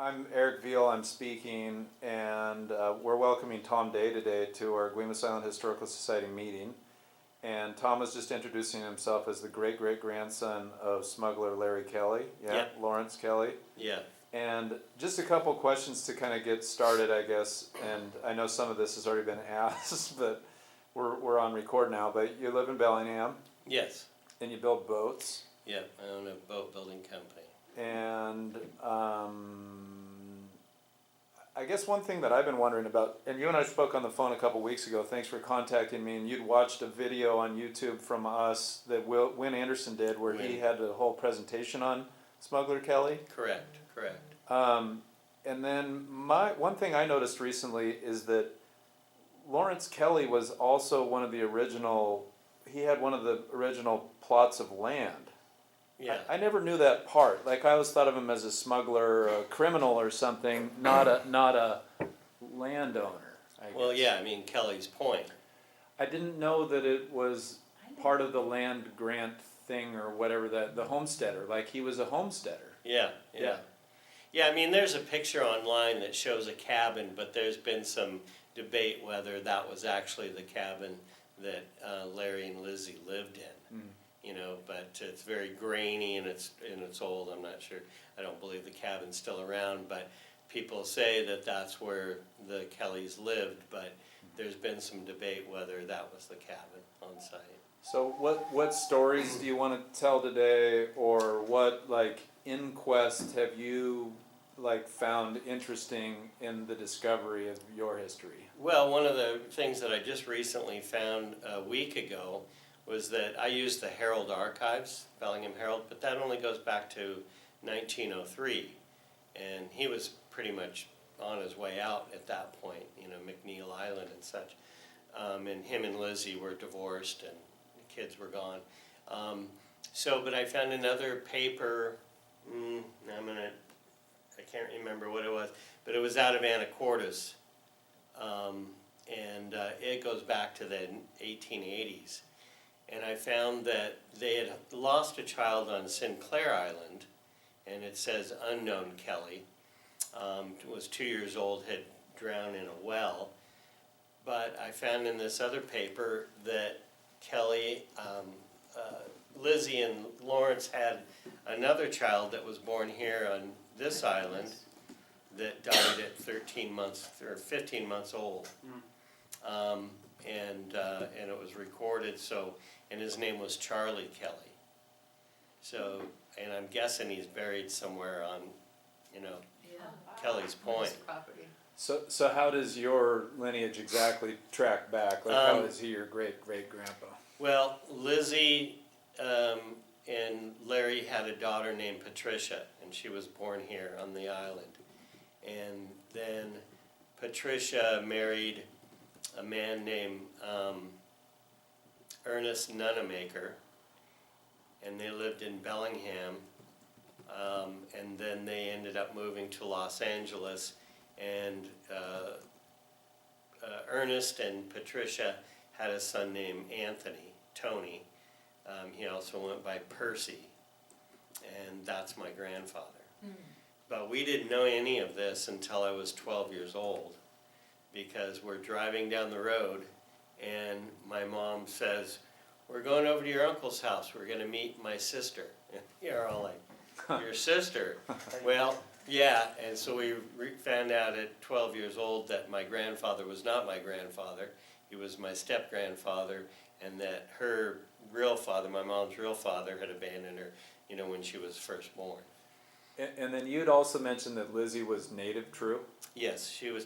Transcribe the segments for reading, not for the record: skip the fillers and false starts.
I'm Eric Veal, I'm speaking, and we're welcoming Tom Day today to our Guemes Island Historical Society meeting. And Tom was just introducing himself as the great-great-grandson of smuggler Larry Kelly, Lawrence Kelly. Yeah. And just a couple questions to kind of get started, I guess, and I know some of this has already been asked, but we're on record now, but you live in Bellingham, Yes. and you build boats. Yeah, I own a boat building company. And I guess one thing that I've been wondering about, and you and I spoke on the phone a couple weeks ago, thanks for contacting me, and you'd watched a video on YouTube from us that Win Anderson did where he had a whole presentation on Smuggler Kelly. Correct. And then one thing I noticed recently is that Lawrence Kelly was also one of the original, he had one of the original plots of land. Yeah. I never knew that part. Like I always thought of him as a smuggler, a criminal or something, not a landowner. I guess. Well, yeah, I mean, Kelly's Point. I didn't know that it was part of the land grant thing or whatever, the homesteader. Like he was a homesteader. Yeah. Yeah, I mean, there's a picture online that shows a cabin, but there's been some debate whether that was actually the cabin that Larry and Lizzie lived in. Mm. You know, but it's very grainy and it's old. I'm not sure. I don't believe the cabin's still around, but people say that that's where the Kellys lived, but there's been some debate whether that was the cabin on site. So what stories do you want to tell today, or what like inquest have you like found interesting in the discovery of your history? Well, one of the things that I just recently found a week ago was that I used the Herald Archives, Bellingham Herald, but that only goes back to 1903, and he was pretty much on his way out at that point, you know, McNeil Island and such, and him and Lizzie were divorced and the kids were gone. But I found another paper, I can't remember what it was, but it was out of Anacortes, and it goes back to the 1880s. And I found that they had lost a child on Sinclair Island, and it says unknown Kelly, was 2 years old, had drowned in a well. But I found in this other paper that Kelly, Lizzie and Lawrence had another child that was born here on this island that died at 13 months or 15 months old. And it was recorded, and his name was Charlie Kelly. So, and I'm guessing he's buried somewhere on, Kelly's Point. So how does your lineage exactly track back? Like how is he your great-great-grandpa? Well, Lizzie and Larry had a daughter named Patricia, and she was born here on the island. And then Patricia married a man named Ernest Nunemaker, and they lived in Bellingham, and then they ended up moving to Los Angeles, and Ernest and Patricia had a son named Tony. He also went by Percy, and that's my grandfather. But we didn't know any of this until I was 12 years old, because we're driving down the road and my mom says, "We're going over to your uncle's house. We're going to meet my sister." And you're all like, "Your sister?" Well, yeah, and so we found out at 12 years old that my grandfather was not my grandfather. He was my step-grandfather, and that her real father, my mom's real father, had abandoned her, when she was first born. And then you'd also mentioned that Lizzie was native, true? Yes, she was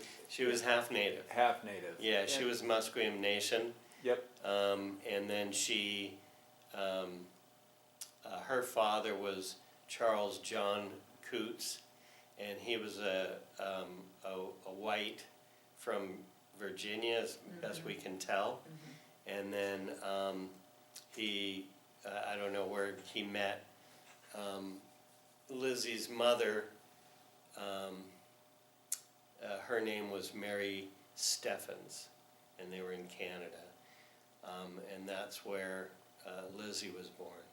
half native. Half native. Yeah, she was Musqueam Nation. Yep. And then her father was Charles John Coots, and he was a white from Virginia, as best we can tell. And then I don't know where he met Lizzie's mother. Her name was Mary Steffens, and they were in Canada. And that's where Lizzie was born.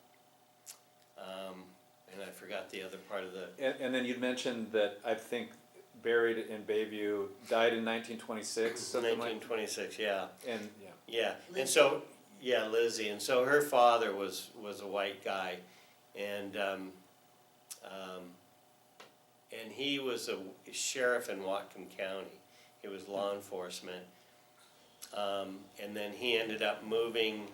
and I forgot the other part of the. And then you'd mentioned that I think buried in Bayview, died in 1926, something like. 1926, yeah. And Yeah, Lizzie. and so, yeah, Lizzie, and so her father was a white guy, and he was a sheriff in Whatcom County. He was law enforcement, and then he ended up moving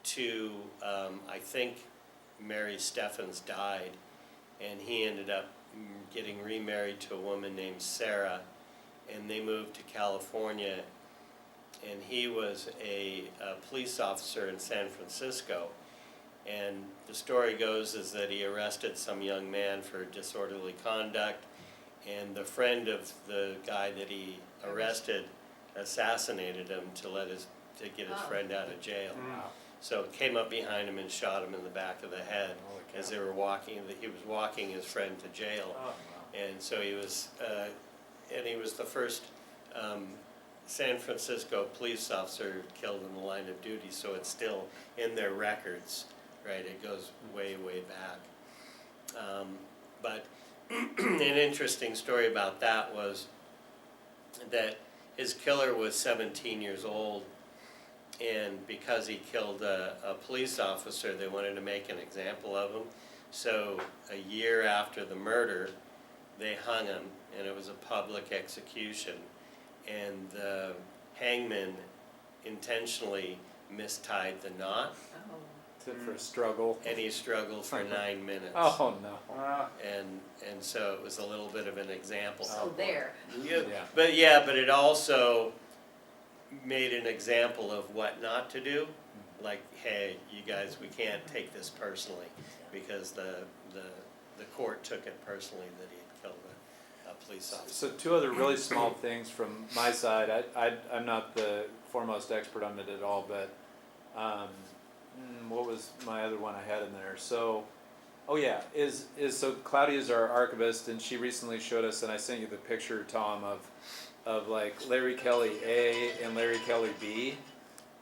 to, I think Mary Steffens died, and he ended up getting remarried to a woman named Sarah, and they moved to California. And he was a police officer in San Francisco. And the story goes is that he arrested some young man for disorderly conduct, and the friend of the guy that he arrested assassinated him to get his friend out of jail. wow. So came up behind him and shot him in the back of the head Holy cow. as they were walking. He was walking his friend to jail, Oh, wow. and so he was the first San Francisco police officer killed in the line of duty. So it's still in their records, right? It goes way, way back. But an interesting story about that was that his killer was 17 years old. And because he killed a police officer, they wanted to make an example of him. So a year after the murder, they hung him, and it was a public execution. And the hangman intentionally mistied the knot, Oh. For a struggle. and he struggled for 9 minutes. Oh, no. And so it was a little bit of an example. So there. Yeah, Yeah. but it also made an example of what not to do. Like, hey, you guys, we can't take this personally, because the court took it personally that he had killed a police officer. So two other really small things from my side. I'm not the foremost expert on it at all, but what was my other one I had in there? So, oh yeah, so Claudia's our archivist, and she recently showed us, and I sent you the picture, Tom, of like Larry Kelly A and Larry Kelly B,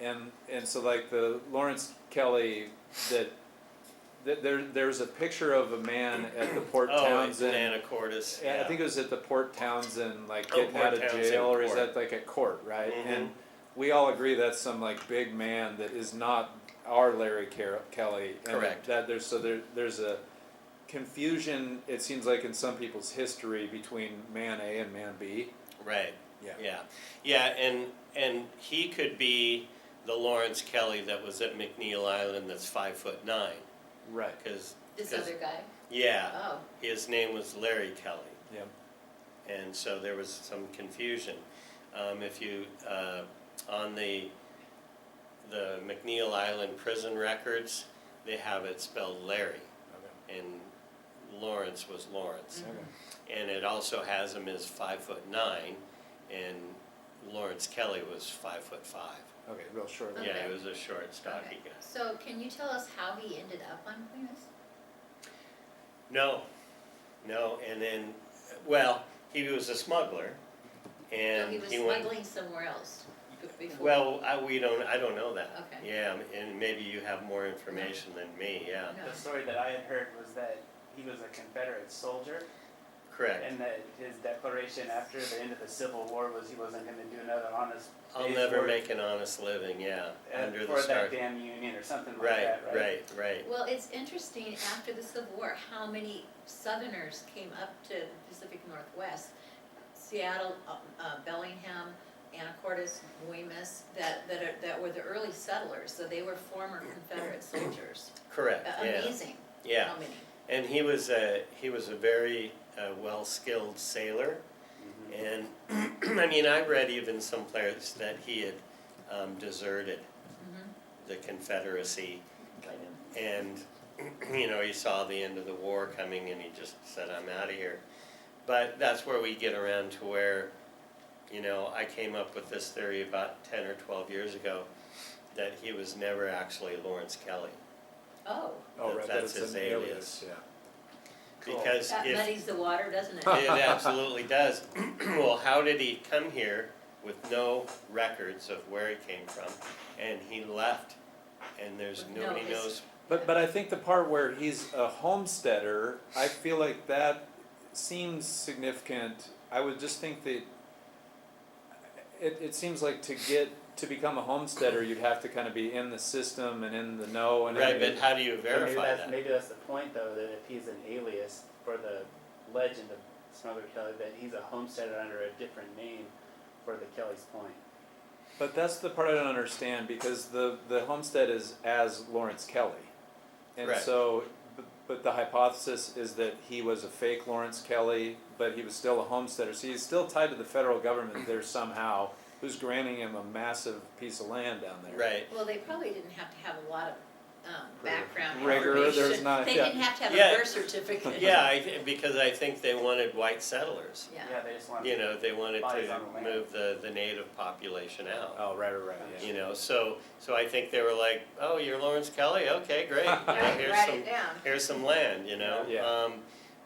and so like the Lawrence Kelly that there's a picture of a man at the Port Townsend. Anacortes. Yeah. I think it was at the Port Townsend, like Oh, getting Port out of Townsend jail, or is court. that like at court, right? Mhm. And we all agree that's some like big man that is not our Larry Kelly. And Correct. That there's a confusion, it seems like, in some people's history between man A and man B. Right. Yeah. Yeah, and he could be the Lawrence Kelly that was at McNeil Island that's 5'9", Right. because This other guy? yeah, Oh. his name was Larry Kelly, Yeah. and so there was some confusion. If you on the McNeil Island prison records, they have it spelled Larry, Okay. and Lawrence was Lawrence, Okay. and it also has him as 5'9", and Lawrence Kelly was 5'5". Okay, real short. Okay. Yeah, he was a short, stocky guy. So can you tell us how he ended up on Guemes? No, and then, well, he was a smuggler, So and he was he went. smuggling somewhere else before? Well, I don't know that. Okay. Yeah, and maybe you have more information than me, yeah. No. The story that I had heard was that he was a Confederate soldier, Correct. and that his declaration after the end of the Civil War was he wasn't going to do another honest I'll day's never work, make an honest living, yeah, under for the stars. that damn Union or something like Right, that, right? right. Well, it's interesting, after the Civil War, how many Southerners came up to the Pacific Northwest, Seattle, Bellingham, Anacortes, Guemes, that were the early settlers, so they were former Confederate soldiers. Correct, yeah. Amazing, Yeah, how many. and he was a very well-skilled sailor. Mhm. And, I mean, I read even some players that he had deserted the Confederacy, and, he saw the end of the war coming, and he just said, I'm out of here. But that's where we get around to where, I came up with this theory about 10 or 12 years ago, that he was never actually Lawrence Kelly. Oh, Oh, right. That's that it's his an alias. Yeah. Because that if, muddies the water, doesn't it? it absolutely does. Well, how did he come here with no records of where he came from, and he left, and there's With no nobody his- knows But I think the part where he's a homesteader, I feel like that seems significant. I would just think that it seems like to become a homesteader, you'd have to kind of be in the system and in the know and Right, everything. but how do you Maybe verify that's, that? maybe that's the point though, that if he's an alias for the legend of Smuggler Kelly, that he's a homesteader under a different name for the Kelly's Point. But that's the part I don't understand, because the homestead is as Lawrence Kelly. And Correct. so, but the hypothesis is that he was a fake Lawrence Kelly, but he was still a homesteader. So he's still tied to the federal government there somehow, who's granting him a massive piece of land down there. Right. Well, they probably didn't have to have a lot of background Rigor, information. there's not- They yeah. didn't have to have Yeah. a birth certificate. Yeah, because I think they wanted white settlers. Yeah. Yeah, they just want. You know, they wanted Bodies on to the land. move the native population out. Oh, right, yeah. You know, so I think they were like, oh, you're Lawrence Kelly? Okay, great. You know, Right, write it down. here's some land, you know? Yeah.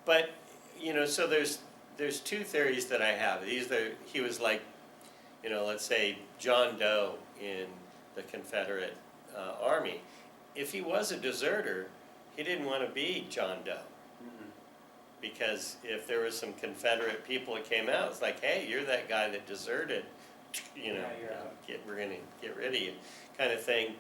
But, you know, so there's two theories that I have. He was like, you know, let's say John Doe in the Confederate Army. If he was a deserter, he didn't want to be John Doe. Mm-mm. Because if there was some Confederate people that came out, it's like, hey, you're that guy that deserted, you know, Yeah, you're out. we're gonna get rid of you, kind of thing.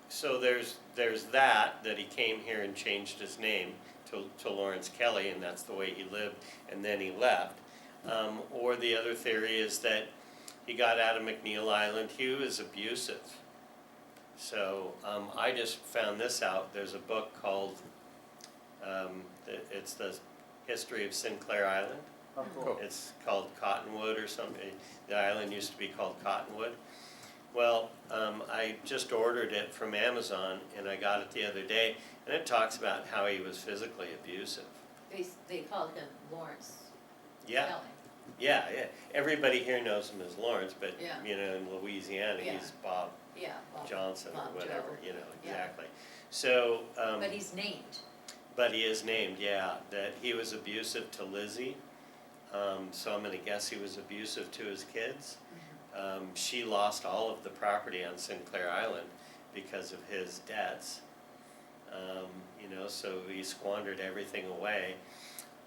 So there's that he came here and changed his name to Lawrence Kelly, and that's the way he lived, and then he left. Or the other theory is that he got out of McNeil Island. He was abusive. So I just found this out. There's a book called, it's the History of Sinclair Island. Oh, cool. Cool. It's called Cottonwood or something. The island used to be called Cottonwood. Well, I just ordered it from Amazon and I got it the other day, and it talks about how he was physically abusive. They called him Lawrence Yeah, Kelly. yeah. Everybody here knows him as Lawrence, but Yeah. you know, in Louisiana, Yeah. he's Bob Yeah, well, Johnson or Bob whatever. Joe. You know, Yeah. exactly. So, but he's named. but he is named, yeah, that he was abusive to Lizzie. So I'm gonna guess he was abusive to his kids. She lost all of the property on Sinclair Island because of his debts. You know, so he squandered everything away.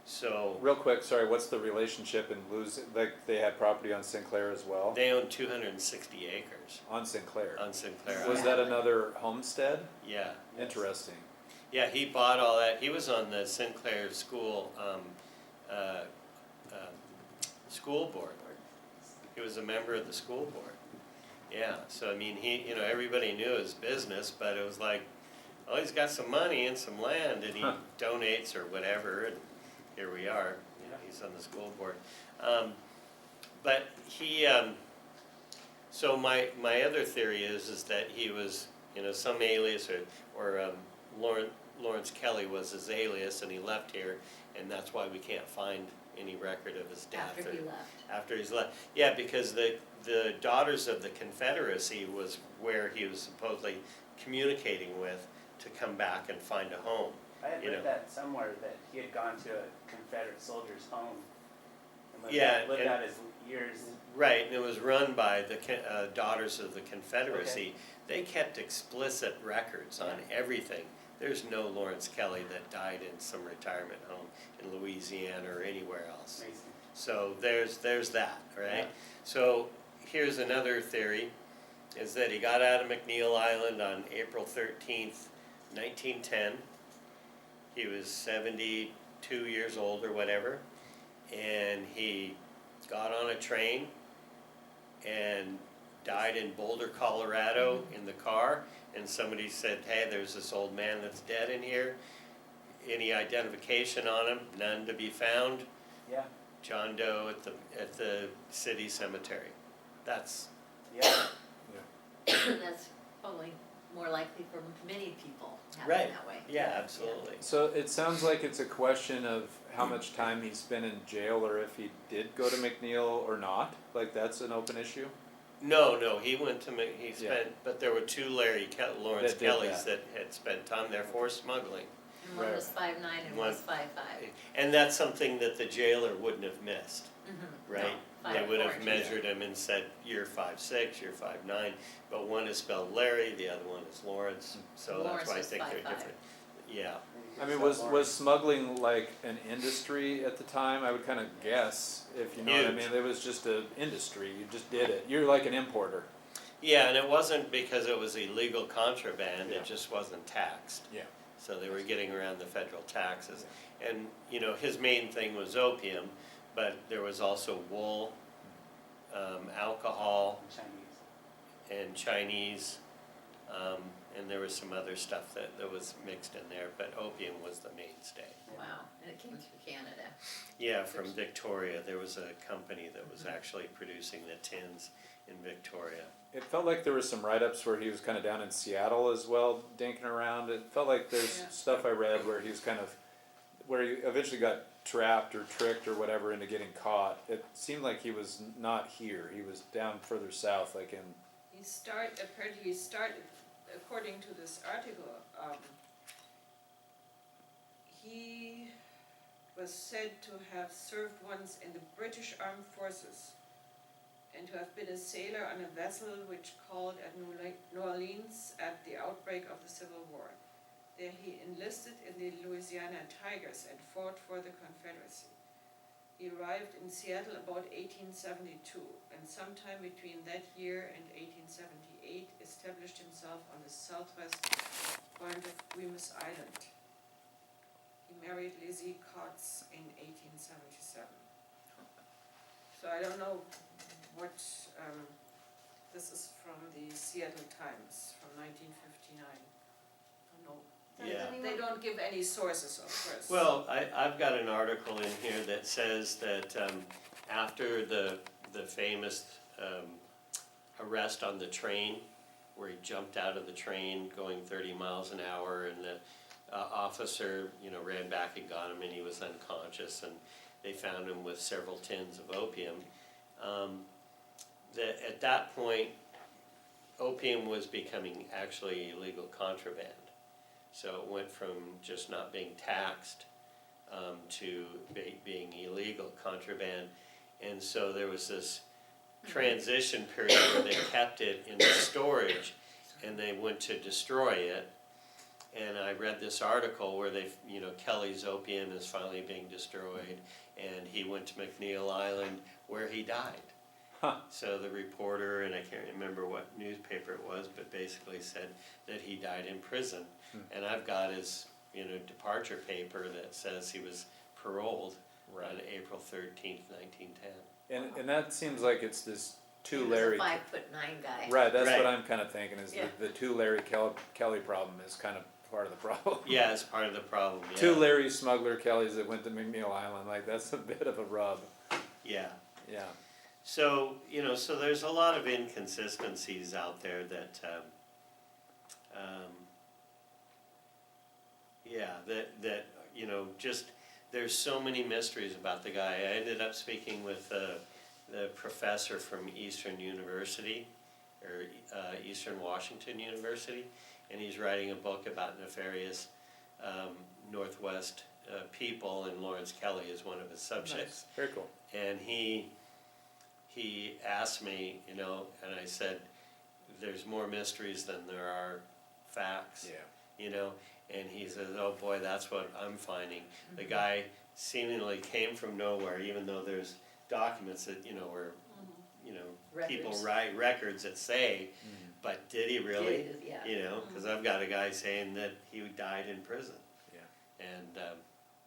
So Real quick, sorry, what's the relationship in losing, like, they had property on Sinclair as well? they own 260 acres On Sinclair. on Sinclair Was Island. that another homestead? Yeah. Interesting. Yeah, he bought all that. He was on the Sinclair school board. He was a member of the school board. Yeah, so I mean, you know, everybody knew his business, but it was like, oh, he's got some money and some land, and he donates or whatever, and here we are. You know, he's on the school board. But he, so my other theory is that he was, you know, some alias or Lawrence Kelly was his alias, and he left here, and that's why we can't find any record of his death. After he left. After he's left. Yeah, because the Daughters of the Confederacy was where he was supposedly communicating with to come back and find a home. I had You read know. that somewhere, that he had gone to a Confederate soldier's home and lived Yeah, out his years. Right, and it was run by the Daughters of the Confederacy. They kept explicit records on everything. There's no Lawrence Kelly that died in some retirement home in Louisiana or anywhere else. Amazing. So there's that, right? Yeah. So here's another theory, is that he got out of McNeil Island on April 13th, 1910. He was 72 years old or whatever, and he got on a train and died in Boulder, Colorado in the car, and somebody said, hey, there's this old man that's dead in here. Any identification on him? None to be found. Yeah, John Doe at the city cemetery. That's, yeah. That's probably more likely for many people happen Right. that way. yeah, absolutely. So it sounds like it's a question of how much time he spent in jail, or if he did go to McNeil or not. Like, that's an open issue? No, he went to, he spent, but there were two Lawrence That did Kellys that. that had spent time there for smuggling. And one Right. was 5'9" and one was 5'5". And that's something that the jailer wouldn't have missed, right? they would 5'4" have measured him and said, you're 5'6", you're 5'9", but one is spelled Larry, the other one is Lawrence, so Lawrence that's why I is think they're 5'5". different. Yeah, I mean, was smuggling like an industry at the time? I would kind of guess, if you know what I Huge. mean. It was just an industry. You just did it. You're like an importer. yeah, and it wasn't because it was illegal contraband, Yeah. it just wasn't taxed. Yeah. So they were getting around the federal taxes. And, you know, his main thing was opium, but there was also wool, alcohol, Chinese. and Chinese, and there was some other stuff that was mixed in there, but opium was the mainstay. Wow, and it came through Canada. Yeah, from Victoria, there was a company that was actually producing the tins in Victoria. It felt like there was some write-ups where he was kind of down in Seattle as well, dinking around. It felt like there's Yeah. stuff I read where he was kind of, where he eventually got trapped or tricked or whatever into getting caught. It seemed like he was not here. He was down further south, like in, Apparently he started, according to this article, he was said to have served once in the British Armed Forces and to have been a sailor on a vessel which called at New Orleans at the outbreak of the Civil War. There he enlisted in the Louisiana Tigers and fought for the Confederacy. He arrived in Seattle about 1872, and sometime between that year and 1878 established himself on the southwest point of Guemes Island. He married Lizzie Coates in 1877. So I don't know what, this is from the Seattle Times from 1959. I don't know. Yeah. They don't give any sources, of course. Well, I've got an article in here that says that after the famous arrest on the train, where he jumped out of the train going 30 miles an hour, and the officer, you know, ran back and got him, and he was unconscious, and they found him with several tins of opium. That at that point, opium was becoming actually illegal contraband. So it went from just not being taxed to being illegal contraband. And so there was this transition period where they kept it in the storage and they went to destroy it. And I read this article where they, you know, Kelly's opium is finally being destroyed, and he went to McNeil Island where he died. Huh. So the reporter, and I can't remember what newspaper it was, but basically said that he died in prison. And I've got his, you know, departure paper that says he was paroled on April 13th, 1910. and that seems like it's this He two was Larry. a 5'9" guy. Right, that's what Right. I'm kind of thinking is Yeah. the two Larry Kelly problem is kind of part of the problem. Yeah, it's part of the problem, yeah. Two Larry Smuggler Kellys that went to McNeil Island, like that's a bit of a rub. Yeah. Yeah. So, you know, so there's a lot of inconsistencies out there that, that, you know, just, there's so many mysteries about the guy. I ended up speaking with the professor from Eastern University, or Eastern Washington University, and he's writing a book about nefarious Northwest people, and Lawrence Kelly is one of his subjects. Nice. Very cool. And he asked me, you know, and I said, there's more mysteries than there are facts. Yeah. You know, and he says, oh boy, that's what I'm finding. The guy seemingly came from nowhere, even though there's documents that, you know, where, you know, people Records. write records that say, but did he really? Did, yeah. You know, because I've got a guy saying that he died in prison. Yeah. And,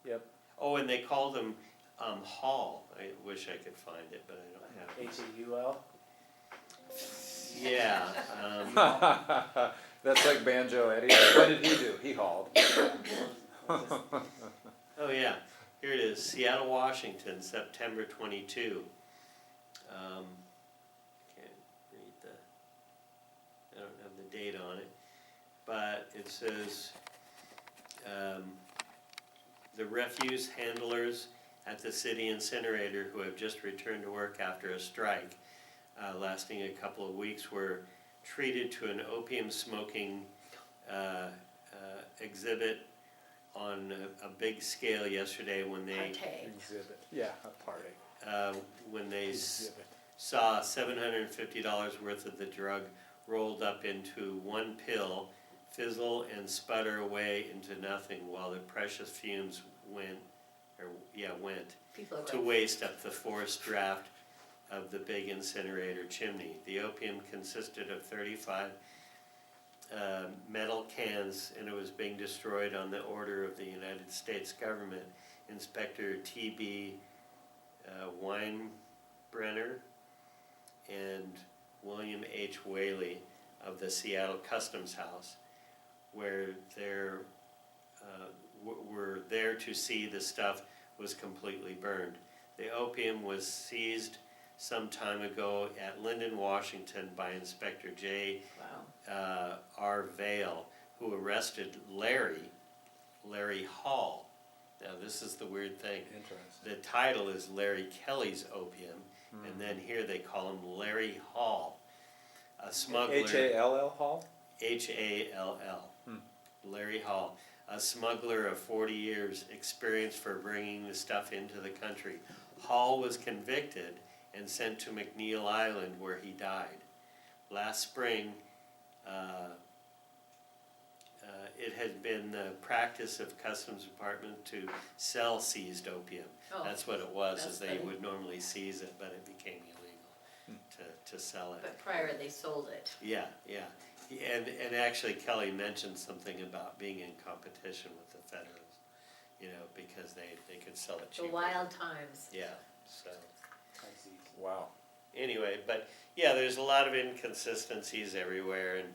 Yep. oh, and they called him Hall. I wish I could find it, but I don't have it. H-A-U-L? Yeah, That's like Banjo Eddie. What did he do? He hauled. oh yeah, here it is, Seattle, Washington, September 22. Can't read I don't have the date on it, but it says, the refuse handlers at the city incinerator who have just returned to work after a strike lasting a couple of weeks were treated to an opium smoking exhibit on a big scale yesterday when they, Partay. Exhibit. Yeah, a party. when they Exhibit. saw $750 worth of the drug rolled up into one pill, fizzle and sputter away into nothing while the precious fumes went People are to waste up the forced draft of the big incinerator chimney. The opium consisted of 35 metal cans, and it was being destroyed on the order of the United States government. Inspector T.B. Weinbrenner and William H. Whaley of the Seattle Customs House were there to see the stuff was completely burned. The opium was seized some time ago at Linden, Washington by Inspector J. Wow. R. Vale, who arrested Larry Hall. Now this is the weird thing. Interesting. The title is Larry Kelly's Opium, and then here they call him Larry Hall, a smuggler. H-A-L-L Hall? H-A-L-L. Larry Hall, a smuggler of 40 years experience for bringing the stuff into the country. Hall was convicted and sent to McNeil Island where he died. Last spring, it had been the practice of Customs Department to sell seized opium. Oh, That's what it was, that's is they funny. would normally seize it, but it became illegal to sell it. But prior they sold it. Yeah, yeah. And actually Kelly mentioned something about being in competition with the federals, you know, because they could sell it The cheaper. wild times. Yeah, so, Wow. anyway, but yeah, there's a lot of inconsistencies everywhere, and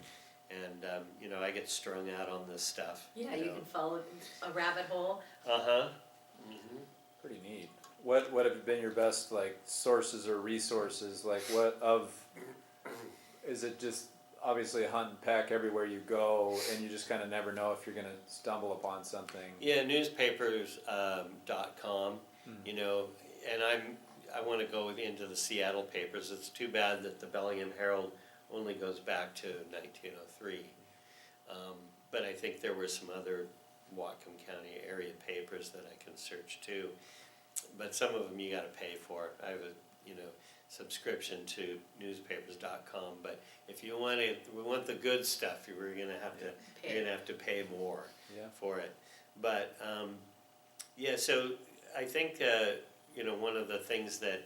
you know, I get strung out on this stuff. Yeah, you can follow a rabbit hole. Uh-huh. Mm-hmm. Pretty neat. What have been your best like sources or resources? Like is it just obviously hunt and peck everywhere you go, and you just kind of never know if you're gonna stumble upon something? Yeah, newspapers.com, you know, and I want to go into the Seattle papers. It's too bad that the Bellingham Herald only goes back to 1903. But I think there were some other Whatcom County area papers that I can search too. But some of them you got to pay for. I have a subscription to newspapers.com. But if you want we want the good stuff, you're gonna have to pay more for it. But yeah, so I think one of the things that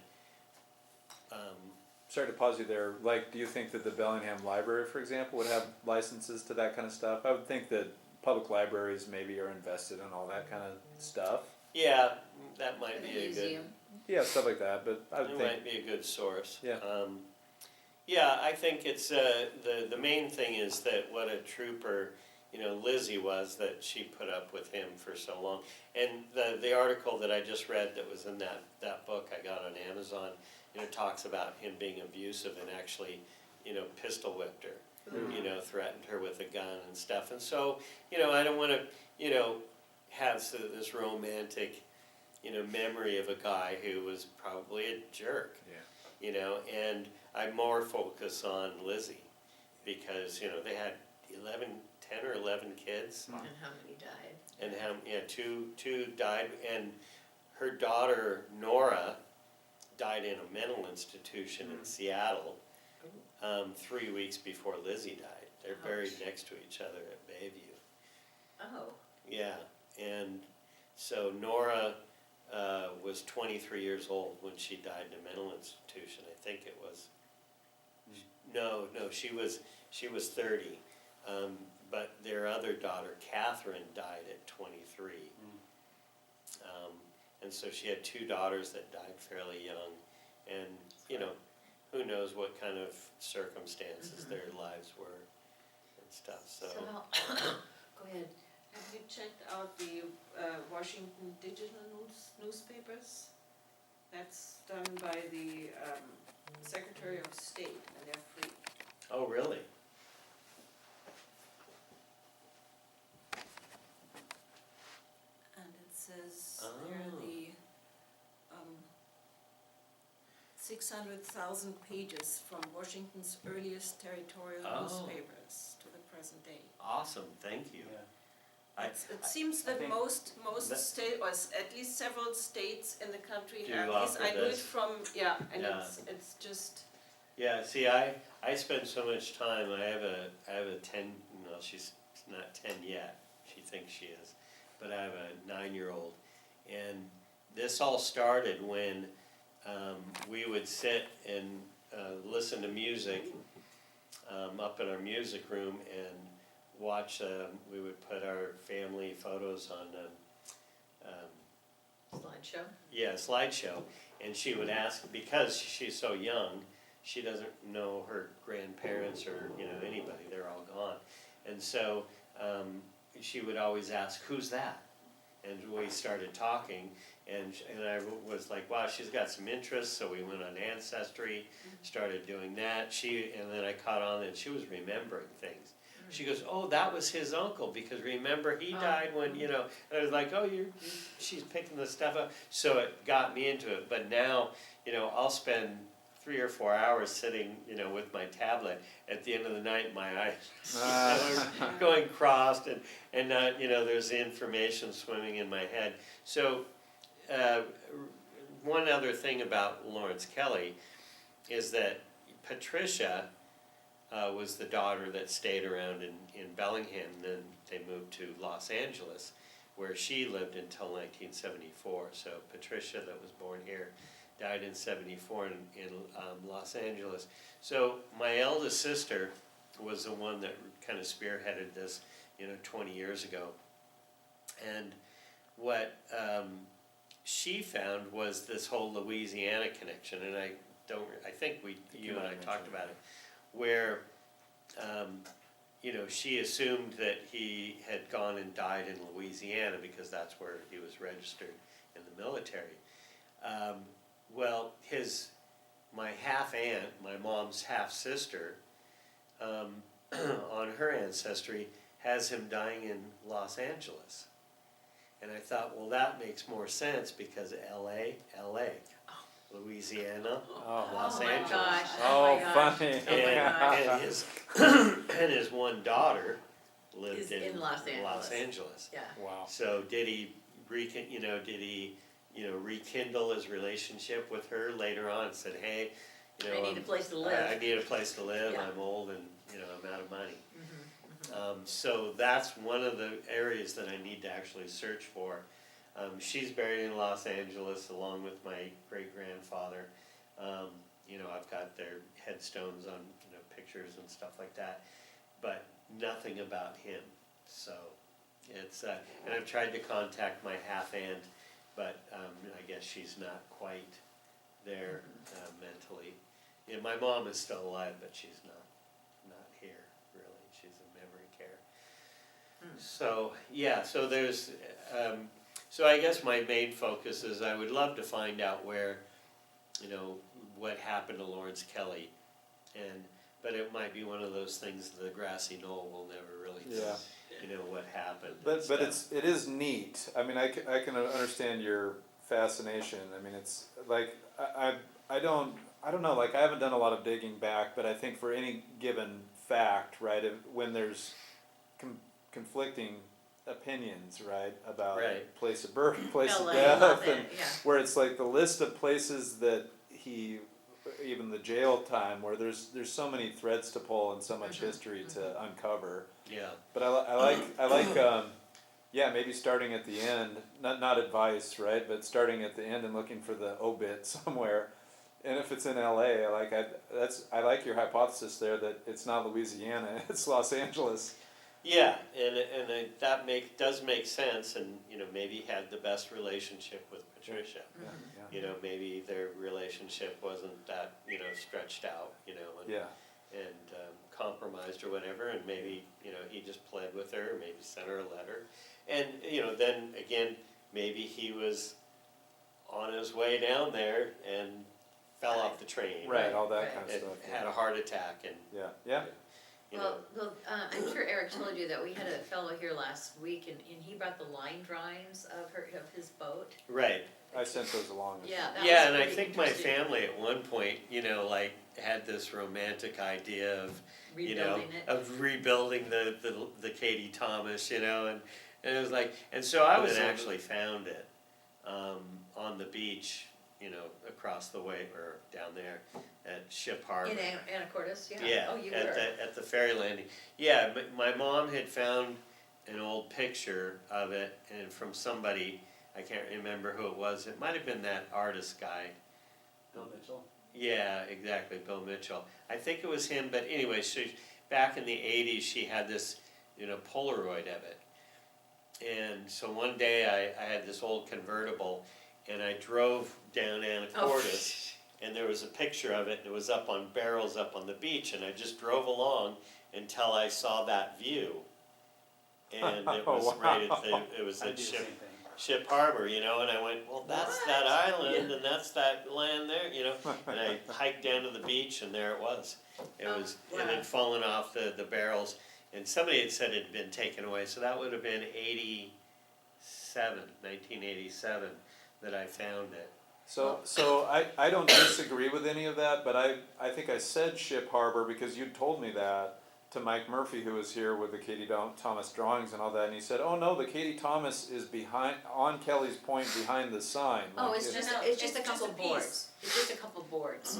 Sorry to pause you there. Like, do you think that the Bellingham Library, for example, would have licenses to that kind of stuff? I would think that public libraries maybe are invested in all that kind of stuff. yeah, that might The be a good. museum. Yeah, stuff like that. But I would It think. might be a good source. Yeah. Yeah, I think it's the main thing is that what a trooper, Lizzie was, that she put up with him for so long. And the article that I just read that was in that book I got on Amazon, talks about him being abusive and actually, pistol whipped her, threatened her with a gun and stuff. And so, I don't want to, have this romantic, memory of a guy who was probably a jerk. Yeah. And I more focus on Lizzie because, they had 10 or 11 kids. And how many died? And two died, and her daughter, Nora, died in a mental institution in Seattle 3 weeks before Lizzie died. They're buried next to each other at Bayview. Oh, Yeah, and so Nora was 23 years old when she died in a mental institution. I think it was. No, she was 30. But their other daughter, Catherine, died at 23. And so she had two daughters that died fairly young. And, who knows what kind of circumstances their lives were and stuff, so. go ahead. Have you checked out the Washington digital newspapers? That's done by the Secretary of State, and they're free. Oh, really? And it says they're the 600,000 pages from Washington's earliest territorial Oh. newspapers to the present day. Awesome, thank you. Yeah. It seems I that think most that- state, or at least several states in the country Do have this. offer I knew it this. from, and Yeah. it's just, Yeah, see, I spend so much time, I have a 10, no, she's not 10 yet, she thinks she is, but I have a 9-year-old. And this all started when we would sit and listen to music up in our music room and watch, we would put our family photos on Slideshow. slideshow, and she would ask, because she's so young, she doesn't know her grandparents or, anybody, they're all gone. And so, she would always ask, "Who's that?" And we started talking, and I was like, wow, she's got some interest, so we went on Ancestry, started doing that, and then I caught on that she was remembering things. She goes, "Oh, that was his uncle, because remember, he died when, and I was like, oh, she's picking the stuff up, so it got me into it. But now, I'll spend 3 or 4 hours sitting, with my tablet. At the end of the night, my eyes are going crossed, and there's the information swimming in my head. So, one other thing about Lawrence Kelly is that Patricia was the daughter that stayed around in Bellingham, and then they moved to Los Angeles, where she lived until 1974. So Patricia, that was born here, died in 74 in Los Angeles. So my eldest sister was the one that kind of spearheaded this, 20 years ago. And what she found was this whole Louisiana connection, and I think you and I talked about it, where, she assumed that he had gone and died in Louisiana because that's where he was registered in the military. Well, my half-aunt, my mom's half-sister, on her ancestry, has him dying in Los Angeles. And I thought, well, that makes more sense because LA, Louisiana, Los Angeles. Gosh, Oh, my gosh. funny. Oh my gosh. And his one daughter lived Is in in Los Los Angeles. Angeles. Yeah. Wow. So did he rekindle his relationship with her later on and said, hey, I need a place to I live. need a place to live, Yeah. I'm old and, I'm out of money. Mhm. So that's one of the areas that I need to actually search for. She's buried in Los Angeles along with my great-grandfather. I've got their headstones on, pictures and stuff like that, but nothing about him. So it's, and I've tried to contact my half-aunt, but I guess she's not quite there mentally. Yeah, my mom is still alive, but she's not here, really. She's in memory care. So, yeah, so there's, so I guess my main focus is I would love to find out where, what happened to Lawrence Kelly. But it might be one of those things, the grassy knoll will never really Yeah. what happened. But it is neat. I mean, I can understand your fascination. I mean, it's like I don't know. Like, I haven't done a lot of digging back, but I think for any given fact, right, when there's conflicting opinions, right, about Right. place of birth, place of LA, death, and yeah. where it's like the list of places that even the jail time, where there's so many threads to pull and so much history to uncover. Yeah. But I like yeah, maybe starting at the end, not advice, right? But starting at the end and looking for the obit somewhere. And if it's in LA, I like your hypothesis there that it's not Louisiana, it's Los Angeles. Yeah, and that does make sense, and maybe he had the best relationship with Patricia. Yeah, Maybe their relationship wasn't that stretched out, and yeah. compromised or whatever, and maybe he just pled with her, maybe sent her a letter, and then again maybe he was on his way down there and fell off the train, Right, all that Right. kind of and stuff. had a heart attack, and Yeah. Well, I'm sure Eric told you that we had a fellow here last week, and he brought the line drawings of his boat. right. I sent those along. Yeah, that Yeah, was and I pretty think my interesting. family at one point, had this romantic idea of, Rebuilding it. of rebuilding the Katie Thomas, and And it was like, and so I was So- actually found it on the beach, you know, across the way or down there at Ship Harbor. In Anacortes, yeah. Yeah, Oh, you at were. the ferry landing. Yeah, but my mom had found an old picture of it, and from somebody, I can't remember who it was. It might have been that artist guy. Bill Mitchell. Yeah, exactly, Bill Mitchell. I think it was him, but anyway, back in the 80s, she had this, you know, Polaroid of it. And so one day I had this old convertible, and I drove down Anacortes, and there was a picture of it, and it was up on barrels up on the beach, and I just drove along until I saw that view. And it was Wow. right at it was I at do the same thing. Ship Harbor, you know, and I went, well, that's What? that island, and that's that land there, you know, and I hiked down to the beach, and there it was. It Oh, was, wow. it had fallen off the barrels, and somebody had said it had been taken away, so that would have been 1987, that I found it. So I don't disagree with any of that, but I think I said Ship Harbor because you told me that to Mike Murphy, who was here with the Katie Thomas drawings and all that, and he said, oh no, the Katie Thomas is on Kelly's Point behind the sign. Oh, Like, it's just, No, it's just a it's couple just a piece. boards. It's just a couple boards.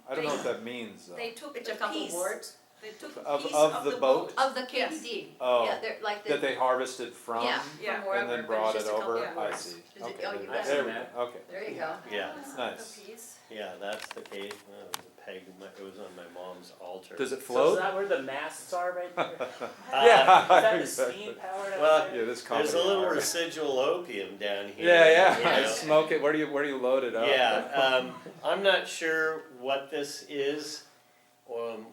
I don't know what that means though. They took It's a a couple piece, boards they took a Of- piece of of the the boat? boat. of the KD. Oh, Yeah, they're like That the, they harvested from yeah, Yeah. from wherever, and then but brought it's it just a couple over? of I boards. see. Is it- Okay. oh, you got There it. we go, okay. There you go. Yeah, Nice. A piece. yeah, that's the case, it was a peg, it was on my mom's altar. Does it So is float? that where the masts are right there? Yeah. Is that the Exactly. steam powered out Well, there? Yeah, this comedy. There's a little hour. residual opium down here. Yeah, you yeah, know. smoke it, where do you load it up? Yeah, I'm not sure what this is,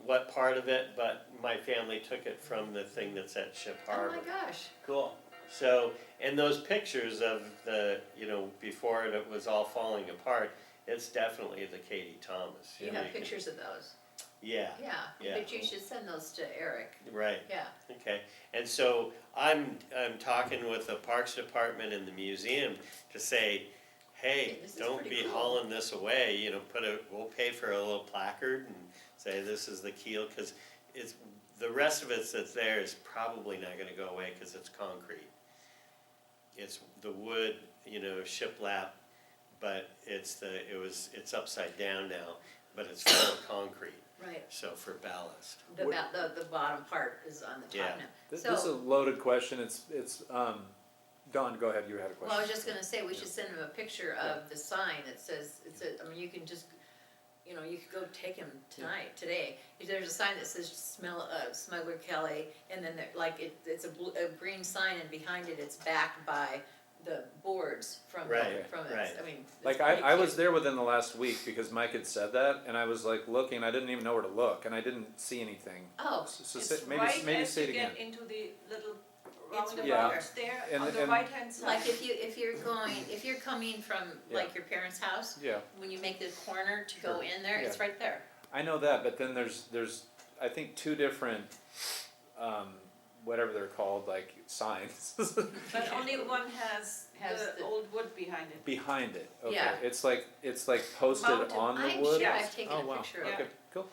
what part of it, but my family took it from the thing that's at Ship Oh Harbor. my gosh. Cool. So, and those pictures of the, you know, before it was all falling apart, it's definitely the Katie Thomas. You know, have can- pictures of those. Yeah, Yeah, Yeah. but you should send those to Eric. right. Yeah. Okay, and so I'm talking with the Parks Department and the museum to say, hey, Hey, this is don't pretty be cool. hauling this away, you know, we'll pay for a little placard and say this is the keel, cause it's, the rest of it that's there is probably not gonna go away, cause it's concrete. It's the wood, you know, shiplap, but it's upside down now, but it's full of concrete, Right. so for ballast. The bottom part is on the Yeah. top now. This is a So, loaded question, it's, Dawn, go ahead, you had a question. well, I was just gonna say, we should send him a picture of the sign that says, I mean, you can just, you know, you could go take him today. There's a sign that says Smuggler Kelly, and then it's a green sign, and behind it, it's backed by the boards from Right, it, right. I mean, it's Like, pretty I was cute. there within the last week because Mike had said that, and I was like looking, I didn't even know where to look, and I didn't see anything. Oh, So It's say, right maybe as say you it again. get into the little It's roundabouts there, And- on the and- right hand side. like if you're coming from like your parents' house, Yeah, when you make the corner to go Sure. in there, it's Yeah. right there. I know that, but then there's, I think, two different, whatever they're called, like signs But only one has Has the the- old wood behind it. behind it. Okay, Yeah. it's like posted Mounted. on the I'm wood. sure I've taken Oh a wow. picture of Yeah. it. Okay, cool.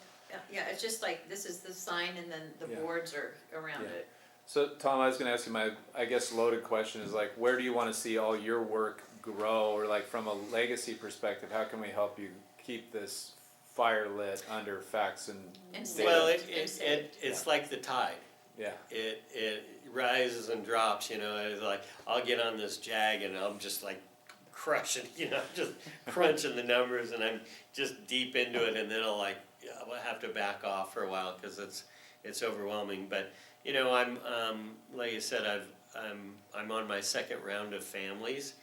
Yeah, it's just like, this is the sign and then the Yeah. boards are around Yeah. it. So Tom, I was going to ask you my, I guess, loaded question is like, where do you want to see all your work grow, or like from a legacy perspective, how can we help you keep this fire lit under facts and And data? safe. Well, Safe. it's like the tide. Yeah. It rises and drops, you know, it's like, I'll get on this jag and I'm just like crushing, you know, just crunching the numbers, and I'm just deep into it, and then I'll have to back off for a while, cause it's overwhelming, but, you know, I'm, like I said, I'm on my second round of families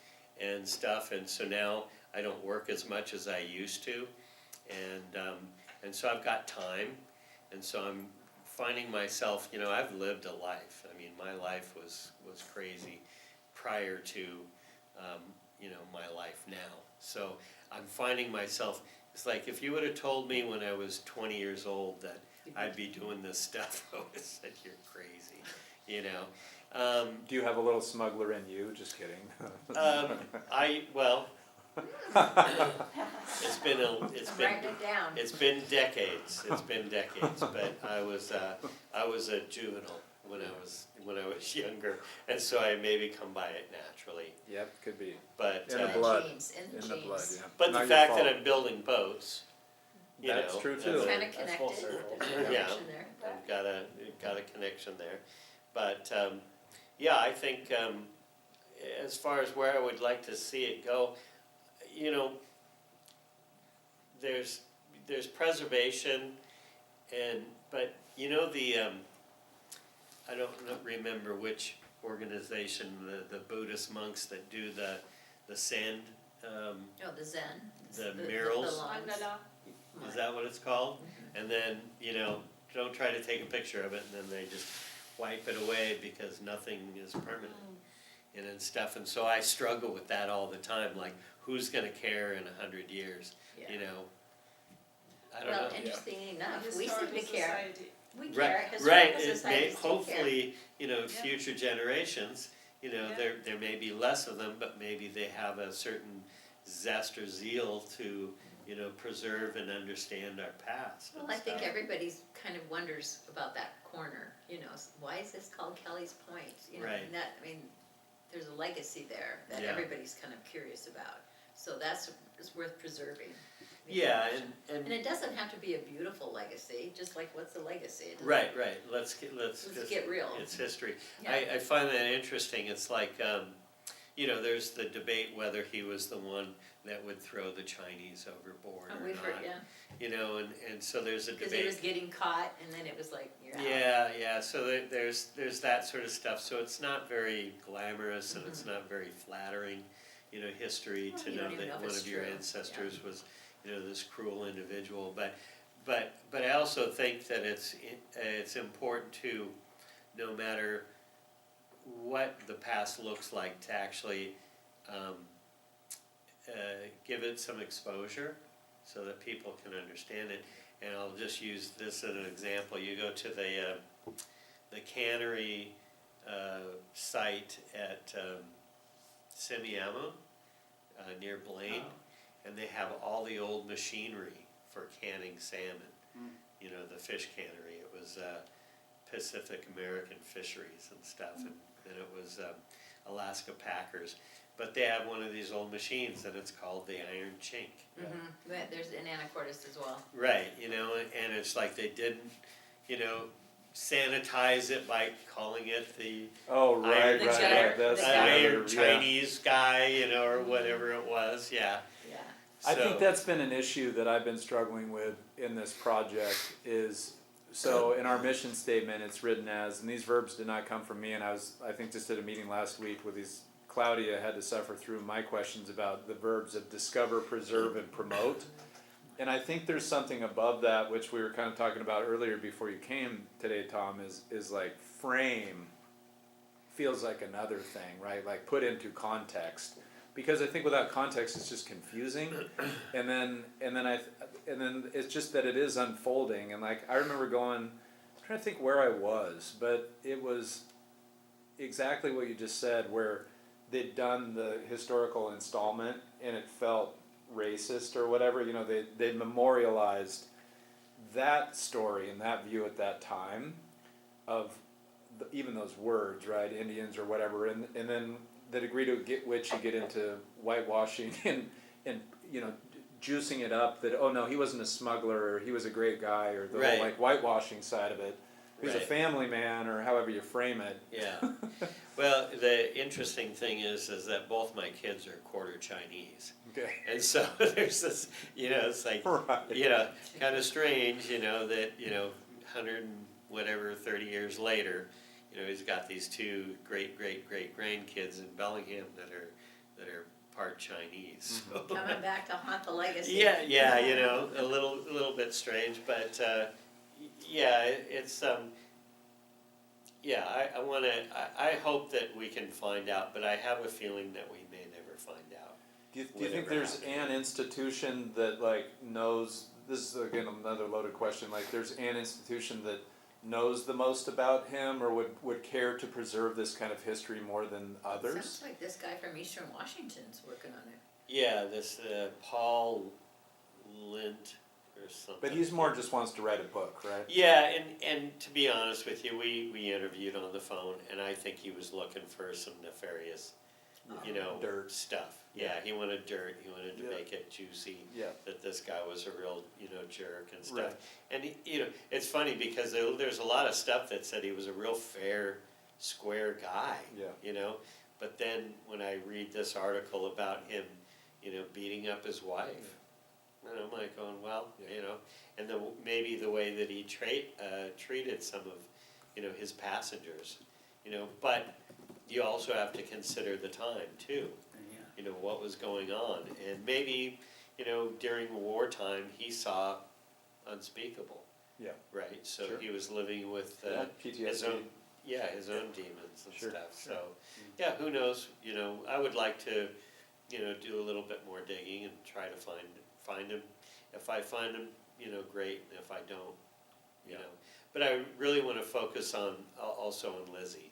and stuff, and so now I don't work as much as I used to, and so I've got time, and so I'm finding myself, you know, I've lived a life. I mean, my life was crazy prior to, you know, my life now. So I'm finding myself, it's like if you would have told me when I was 20 years old that I'd be doing this stuff, I would have said you're crazy, you know. Do you have a little smuggler in you? Just kidding. Well, it's been I'm writing it down. It's been decades, but I was a juvenile. when I was younger, and so I maybe come by it naturally. Yep, could be. But In the In blood. genes, in the In the blood, genes. yeah. but Not the your fact that fault. I'm building boats, you That's know, true, and too. then Kinda That's full connected, circle. there's a Yeah. connection there. I've got a connection there. But yeah, I think as far as where I would like to see it go, you know, there's preservation, but you know I don't remember which organization, the Buddhist monks that do the sand, Oh, the Zen. The murals? lines. Mandala. is that what it's called? And then, you know, don't try to take a picture of it and then they just wipe it away because nothing is permanent and stuff. And so I struggle with that all the time, like who's gonna care in 100 years, Yeah. you know? I don't Well, know. interestingly enough, we seem Historical to care. society. We Right, care, right, historical it may, societies do care. hopefully, you know, Yeah. future generations, you know, Yeah. there may be less of them, but maybe they have a certain zest or zeal to, you know, preserve and understand our past and Well, I think stuff. everybody's kind of wonders about that corner, you know, why is this called Kelly's Point? You know, Right. and that, I mean, there's a legacy there that Yeah. everybody's kind of curious about. So that's, it's worth preserving. you know. Yeah, And it doesn't have to be a beautiful legacy, just like what's the legacy? It doesn't- right, let's Let's just, get real. it's history. Yeah. I find that interesting, it's like, you know, there's the debate whether he was the one that would throw the Chinese overboard Oh, or we've heard, not, yeah, you know, and so there's a because he was debate. getting caught and then it was like, you're out. Yeah, so there's that sort of stuff, so it's not very glamorous and it's not very flattering, you know, history Well, to you know don't even that know if one it's of your true, yeah. ancestors was, you know, this cruel individual, but I also think that it's important to, no matter what the past looks like, to actually give it some exposure so that people can understand it. And I'll just use this as an example. You go to the cannery site at Semiahmoo near Blaine, and they have all the old machinery for canning salmon. Mm. You know, the fish cannery. It was Pacific American Fisheries and stuff, and it was Alaska Packers. But they have one of these old machines, and it's called the Iron Chink. But there's in Anacortes as well. Right, you know, and it's like they didn't, you know, sanitize it by calling it the Oh, right, The right, gyre- right, that's the the gyre- other, Iron Chinese guy, you know, or whatever it was, yeah. Yeah. I think So- that's been an issue that I've been struggling with in this project is, so in our mission statement, it's written as, and these verbs did not come from me, and I think just at a meeting last week with these, Claudia had to suffer through my questions about the verbs of discover, preserve, and promote. And I think there's something above that, which we were kind of talking about earlier before you came today, Tom, is like frame feels like another thing, right? Like put into context. Because I think without context, it's just confusing. And then it's just that it is unfolding. And like, I remember I'm trying to think where I was, but it was exactly what you just said, where they'd done the historical installment and it felt racist or whatever, you know, they'd memorialized that story and that view at that time of even those words, right, Indians or whatever, and then the degree to which you get into whitewashing and you know, juicing it up that, oh no, he wasn't a smuggler, or he was a great guy, or the Right. whole like whitewashing side of it. He was a Right. family man, or however you frame it. Yeah. Well, the interesting thing is that both my kids are quarter Chinese. Okay. And so there's this, you know, it's like, Right. you know, kind of strange, you know, that, you know, 100 and whatever, 30 years later, you know, he's got these two great grandkids in Bellingham that are part Chinese. So. Coming back to haunt the legacy. Yeah, you know, a little bit strange, but yeah, it's yeah, I hope that we can find out, but I have a feeling that we may never find out. Do you think Whatever there's happened. an institution that like knows, this is again another loaded question, like there's an institution that knows the most about him or would care to preserve this kind of history more than others? Sounds like this guy from Eastern Washington's working on it. Yeah, this Paul Lint or something. But he's more just wants to write a book, right? Yeah, and to be honest with you, we interviewed on the phone, and I think he was looking for some nefarious, Dirt. stuff. Yeah, he wanted dirt, he wanted to Yeah. make it juicy, Yeah. that this guy was a real, jerk and stuff. Right. And, it's funny because there's a lot of stuff that said he was a real fair, square guy, Yeah. But then when I read this article about him, beating up his wife, and I'm like going, well, Yeah. and maybe the way that he treated some of, his passengers, but you also have to consider the time too. What was going on, and maybe, during wartime, he saw unspeakable, Yeah. right? So Sure. he was living with Yeah, his PTSD. own, his own demons and Sure, stuff. sure. So, yeah, who knows? I would like to, do a little bit more digging and try to find him. If I find him, great. And if I don't, Yeah. But I really want to focus on also on Lizzie.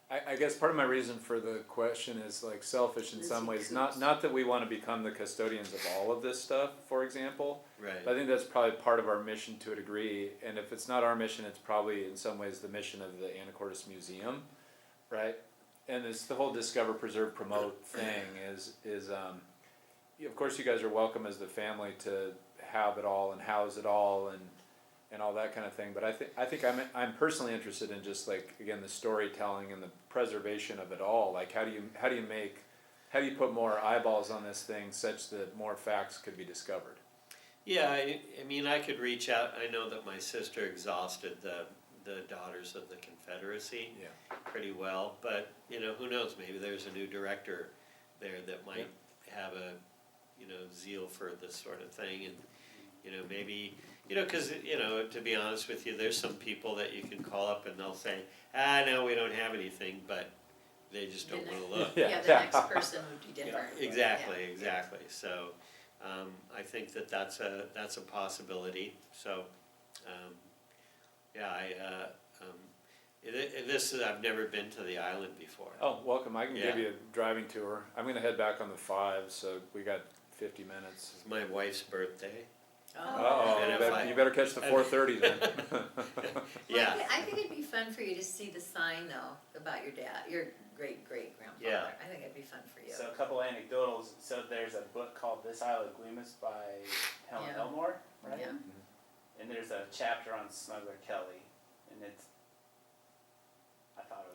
I guess part of my reason for the question is like selfish in some Lizzie ways. Coops. Not that we want to become the custodians of all of this stuff, for example. Right. But I think that's probably part of our mission to a degree. And if it's not our mission, it's probably in some ways the mission of the Anacortes Museum, right? And it's the whole discover, preserve, promote thing is of course you guys are welcome as the family to have it all and house it all and all that kind of thing. But I think I'm personally interested in just like, again, the storytelling and the preservation of it all. Like how do you put more eyeballs on this thing such that more facts could be discovered? Yeah, I mean, I could reach out. I know that my sister exhausted the Daughters of the Confederacy Yeah. pretty well, but who knows? Maybe there's a new director there that might have a zeal for this sort of thing, and maybe because to be honest with you, there's some people that you can call up and they'll say, no, we don't have anything, but they just don't want to look. Yeah. The next person would be different. Exactly. So, I think that's a possibility. So, I've never been to the island before. Oh, welcome. I can Yeah. give you a driving tour. I'm going to head back on the 5, so we got 50 minutes. It's my wife's birthday. Uh-oh, And if you better catch the 4:30 then. Yeah. Well, I think it'd be fun for you to see the sign though, about your dad, your great-great-grandfather. Yeah. I think it'd be fun for you. So a couple anecdotals. So there's a book called This Isle of Guemes by Helen Yeah. Elmore, right? Yeah. And there's a chapter on Smuggler Kelly, and I thought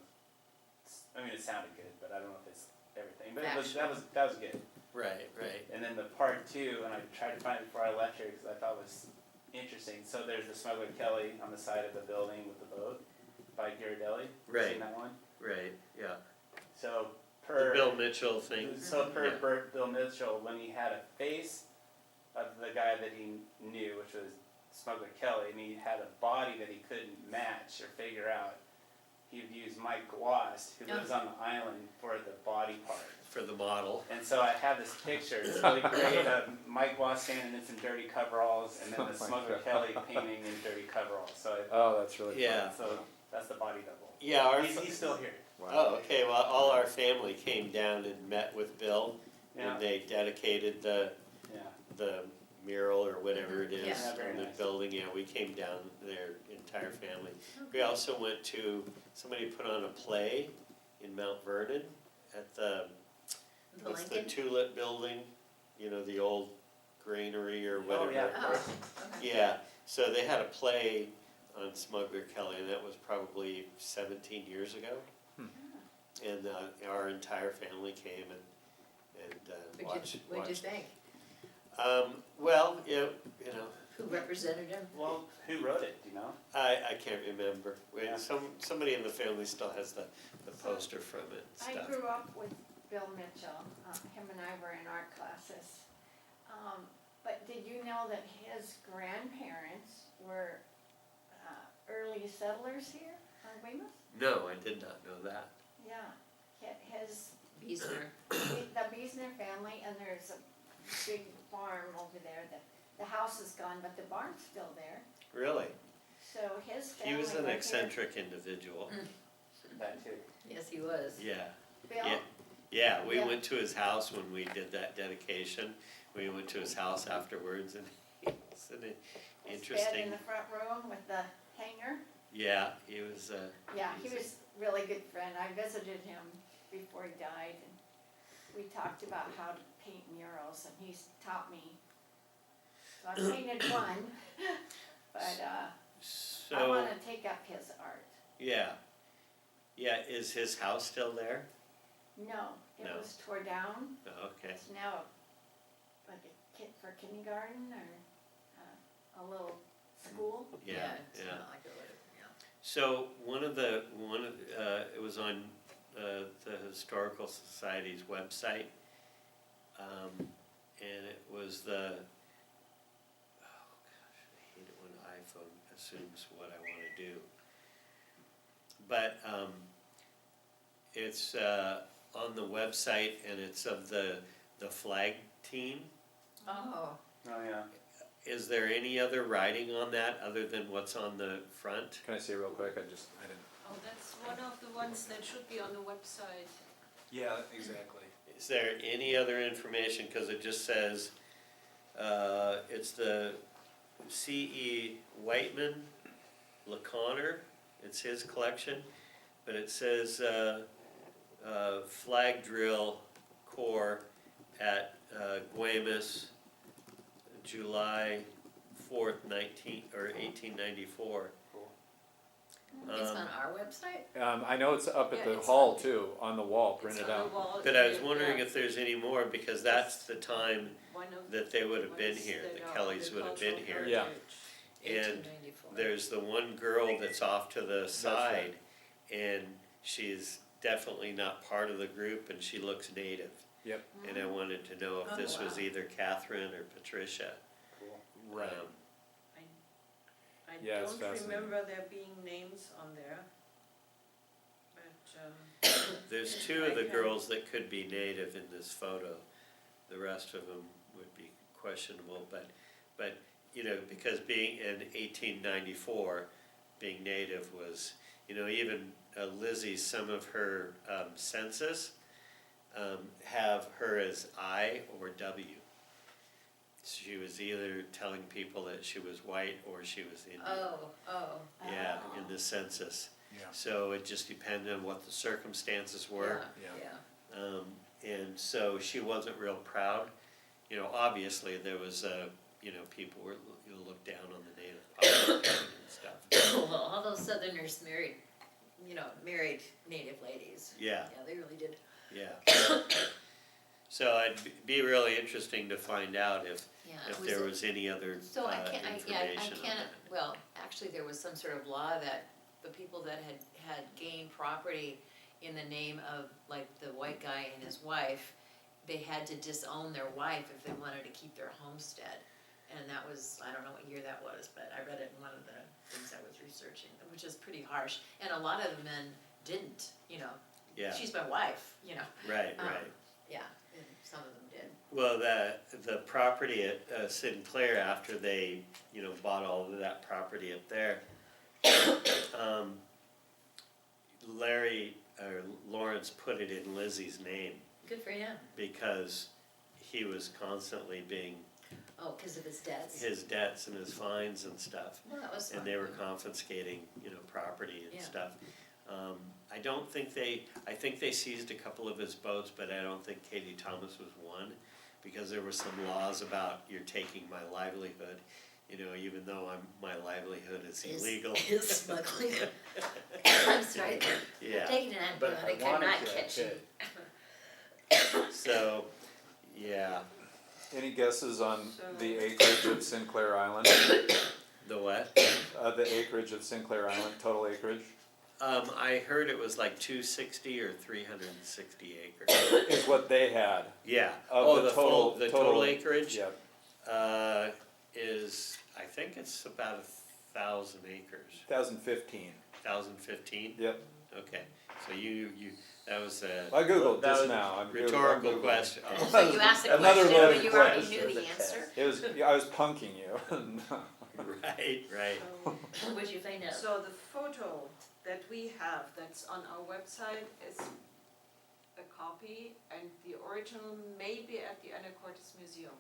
it sounded good, but I don't know if it's everything. But that was good. Right. And then the part 2, and I tried to find it before I left here because I thought it was interesting. So there's the Smuggler Kelly on the side of the building with the boat by Ghirardelli. Right. Seen that one? Right. Yeah. So The Bill Mitchell thing. So per Yeah. Bill Mitchell, when he had a face of the guy that he knew, which was Smuggler Kelly, and he had a body that he couldn't match or figure out, he would use Mike Gloss, who lives on the island, for the body part. For the model. And so I have this picture, it's really great, of Mike Gloss standing in some dirty coveralls, and then Oh the my Smuggler God. Kelly painting in dirty coveralls. So, Oh, that's really Yeah. so that's the body double. Yeah. He's still here. fun. Oh, okay. Well, all our family came down and met with Bill, Yeah. and they dedicated the Yeah. mural or whatever it is Yeah. Very in the nice. building. Yeah, we came down there, entire family. We also went to, somebody put on a play in Mount Vernon at the what's the Lincoln? Tulip building, the old granary or whatever. Oh, yeah, of Oh, course. okay. Yeah, so they had a play on Smuggler Kelly, and that was probably 17 years ago. And our entire family came and watched. What'd you think? Well, Who represented him? Well, who wrote it, do you know? I can't remember. Yeah. Somebody in the family still has the poster from it and I stuff. grew up with Bill Mitchell. Him and I were in art classes. But did you know that his grandparents were early settlers here on Guemes? No, I did not know that. Yeah. His, Wiesner. the Wiesner family, and there's a big farm over there. The house is gone, but the barn's still there. Really? So his family He was an were here. eccentric individual. That too. Yes, he was. Yeah. Bill? Yeah, we Yeah. went to his house when we did that dedication. We went to his house afterwards, and It's an His bed in interesting, the front room with the hanger. yeah, he was, Yeah, he He's a- was a really good friend. I visited him before he died, and we talked about how to paint murals, and he's taught me. So I painted one, but I so, wanna take up his art. yeah. Yeah, is his house still there? No, it No. was tore down. Oh, okay, It's now like a kid for kindergarten or a little school. yeah, It's yeah. not like it would, yeah. So it was on the Historical Society's website, and it was the, oh gosh, I hate it when iPhone assumes what I want to do. But it's on the website, and it's of the flag team. Oh, Oh, yeah. Is there any other writing on that other than what's on the front? Can I see it real quick? I didn't. Oh, that's one of the ones that should be on the website. Yeah, exactly. Is there any other information, cause it just says, it's the C.E. Whiteman LeConner, it's his collection, but it says, flag drill corps at, Guemes, July 4th, 1894. it's on our website? I know it's up at Yeah, the it's hall on- too, on the wall, It's printed on the out. wall But I was here, wondering yeah. if there's any more, because that's the time One of that they would have been ones here, that the are Kellys the would have been cultural here. Yeah. heritage. And 1894. there's the one girl that's off to the right. side, and she's definitely not part of the group, and she looks native. Yep. And I wanted to know if Oh, this was wow. either Catherine or Patricia. Right. Um, I Yeah, it's don't fascinating. remember there being names on there. But, There's two of the Okay. girls that could be native in this photo. The rest of them would be questionable, but, you know, because being in 1894, being native was, you know, even Lizzie's, some of her census have her as I or W. She was either telling people that she was white or she was Indian. Oh. Yeah, in the census. Yeah. So it just depended on what the circumstances were. Yeah. And so she wasn't real proud. You know, obviously there was, you know, people were, you know, looked down on the native population and stuff. Well, all those Southerners married native ladies. Yeah, Yeah, they really did. yeah. So it'd be really interesting to find out if Yeah. there was any other So I can't, I information on can't, that. well, actually, there was some sort of law that the people that had gained property in the name of, like, the white guy and his wife, they had to disown their wife if they wanted to keep their homestead. And that was, I don't know what year that was, but I read it in one of the things I was researching, which is pretty harsh. And a lot of the men didn't, you know, Yeah, she's my wife, you know, right, um, right. yeah, and some of them did. Well, the property at Sinclair, after they, you know, bought all of that property up there, Lawrence put it in Lizzie's name Good for him. because he was constantly being, Oh, because of his debts. his debts and his fines and stuff. Well, that was And smart. they were confiscating, you know, property and Yeah. stuff. I don't think I think they seized a couple of his boats, but I don't think Katie Thomas was one, because there were some laws about you're taking my livelihood, you know, even though my livelihood is illegal. Is smuggling. I'm sorry, Yeah, taking an But if I antibiotic, I'm wanted not to, I catching. could. so, yeah, Any guesses on So- the acreage of Sinclair Island? the what? The acreage of Sinclair Island, total acreage, I heard it was like 260 or 360 acres. is what they had. Yeah, Of the total acreage? Yep. Is, I think it's about 1,000 acres, 2015. 1,015? Yep. Okay, so you, that was a I googled That just was now. I'm rhetorical Googling. question. Oh, so you asked the Another question loaded when you already question. knew the It's a answer? It was. I was punking you. Right, right. so, What'd you find out? so the photo that we have that's on our website is a copy, and the original may be at the Anacortes Museum.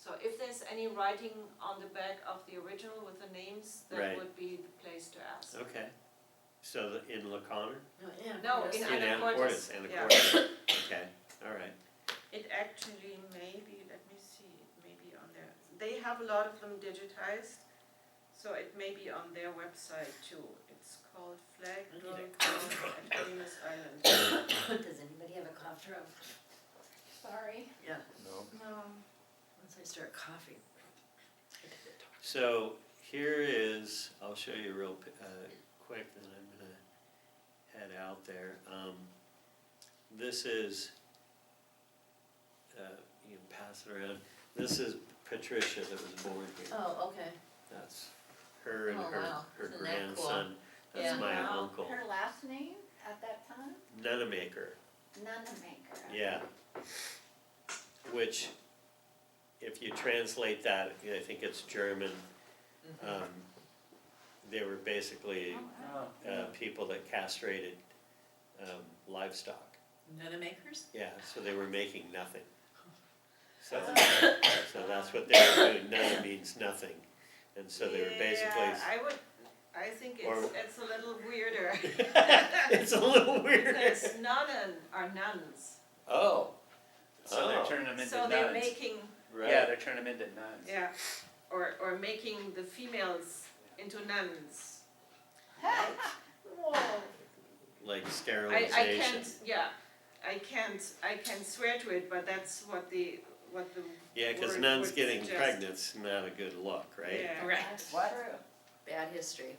So if there's any writing on the back of the original with the names, that Right. would be the place to ask. Okay. So in La Conner? No, in In Anacortes, Anacortes, yeah. Anacortes. Okay, all right. It actually may be, let me see, it may be on there. They have a lot of them digitized, so it may be on their website too. It's called Flag Dwell at Guemes Island. Does anybody have a cough drop? Sorry. Yeah, No. No. once I start coughing. So here is, I'll show you real quick, then I'm gonna head out there. This is, you can pass it around. This is Patricia that was born here. Oh, okay. That's her and Oh, wow. her Isn't that cool? grandson. That's Yeah. my Wow. uncle. Her last name at that time? Nunamaker, Nunamaker. yeah. Which, if you translate that, I think it's German. They were basically Oh, wow. people that castrated livestock. Nunamakers? Yeah, so they were making nothing. So, so that's what they were doing. None means nothing, and so they were basically. Yeah, I think Or- it's a little weirder. It's a little weird. Because nunnen are nuns, Oh. So they're Oh. turning them into so they're nuns. making, Right. Yeah, they're turning them into nuns. yeah, or making the females into nuns. Whoa. Like I sterilization. can't, yeah, I can't swear to it, but that's what the Yeah, because word nuns would getting suggest. pregnant's not a good look, right? Yeah. Right. That's What? true. Bad history.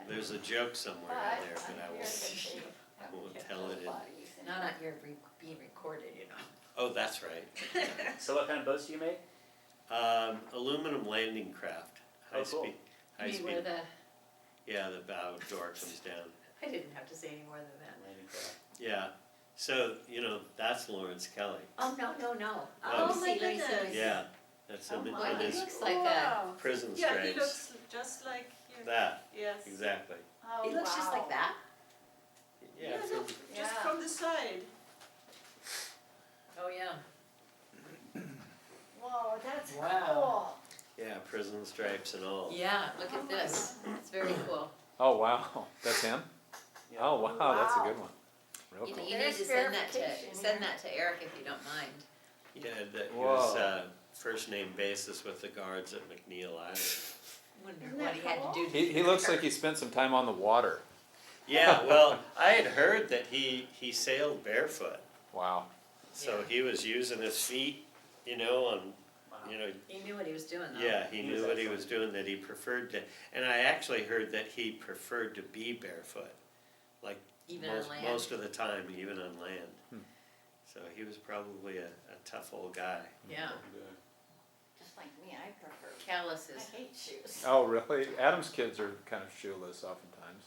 There's a joke somewhere in there, but I won't. won't tell it in. Not on your being recorded, you know. Oh, that's right. So what kind of boats do you make? Aluminum landing craft. High Oh, cool. speed. High You mean speed. where the, Yeah, the bow door comes down. I didn't have to say any more than that. Landing craft. Yeah. So, that's Lawrence Kelly. Oh, no. Oh, Let me my see, let me see, let me see. Yeah. That's him Oh, in my. Boy, he his looks like a, Wow. prison Yeah, he stripes. looks just like you. That, Yes. exactly. Oh, he looks just wow. like that? Yeah, Yeah, from- look, just Yeah. from the side. Oh, yeah. Whoa, that's Wow. yeah, prison stripes and all. Yeah, look at this. It's very cool. Oh, wow, that's him? Yeah. Oh, wow, that's a Wow. good one. Real You cool. need to There's send that verification send here. that to Eric if you don't mind. Yeah, that he was Whoa. first name basis with the guards at McNeil Island. Wonder Isn't what that he had to do to He looks like he spent some time on the water. Yeah, well, I had heard that he sailed barefoot, Wow. so Yeah. he was using his feet, on, Wow. He knew what he was doing though. yeah, he He knew was what he excellent. was doing, that he preferred to, and I actually heard that he preferred to be barefoot, like Even on land. most of the time, even on land. Hmm. So he was probably a tough old guy. Yeah, Just like me, I prefer, I calluses. hate shoes. Oh, really? Adam's kids are kind of shoeless oftentimes.